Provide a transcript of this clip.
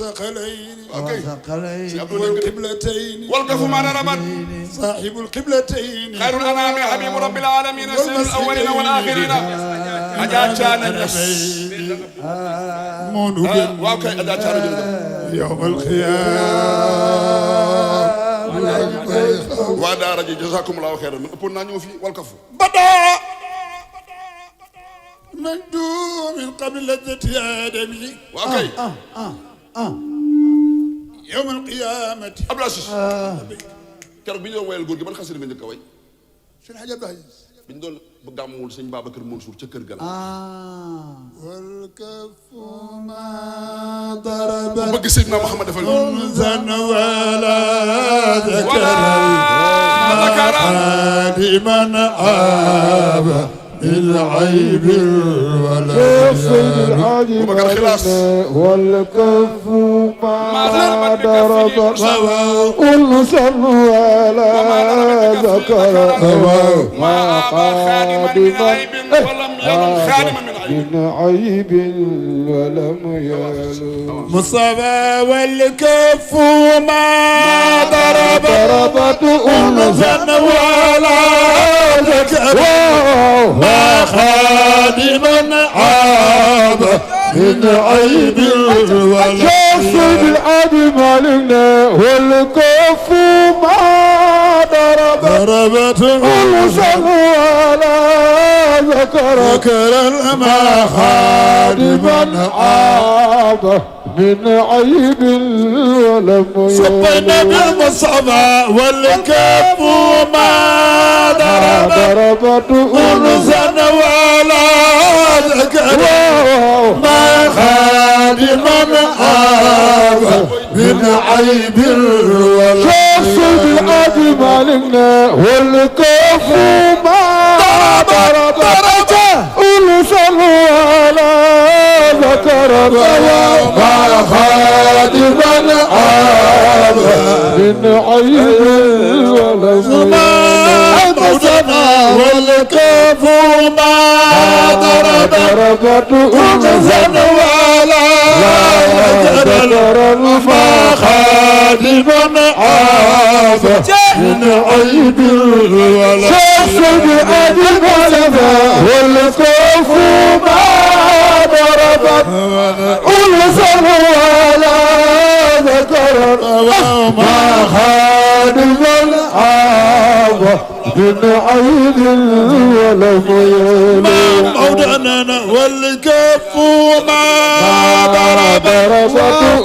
وثقلين والقبلتين والقف ما ضربت صاحب القبلتين خير الأنام حبيب رب العالمين سيد الأولين والآخرين أجا كان واوكي أجا كان يوم القيامة وعدا رجي جزاكم الله خيرا من أبونا نيوفي والقف بدأ من من قبل لذة آدمي واوكي يوم القيامة أبلاسيس keroog bi ñu doon woyal góor gi ban xasida nga njëkk a way Sëñ Hadj Abdoulaye bi ñu doon bëgg a amul sëñ Babacar Mansour ca kër ga la والكف ما ضرب ku bëgg Seydina Muhammad defal أنثى ولا ذكر لمن عاب بالعيب وبكر خلاص والكف ما ضرب أنثى ولا ذكر ما خادما من عيب ولم يكن خادما من عيب من عيب ولم يلو مصطفى والكف ما ضربت أنثى ولا ذكر ما خادما عاب من عيب ولا شوف العدم علينا والكف ما ضربت أنثى ولا ذكر ما خادما عاب من عيب ولم صبنا بالمصطفى والكف ما ضربت أنثى ولا ذكر ما خادما عاب من عيب ولا شوف العدم علينا والكف ما ضربت أنثى ولا ذكر ما خادما عاب من عيب ولم موتنا والكف ما ضربت أنثى ولا ذكر ما خادما عاب من عيب ولا شوف العدم علينا والكف ما ضربت أنثى ولا ذكر ما خادما عاب من عيب ولم يلو موتنا والكف ما ضربت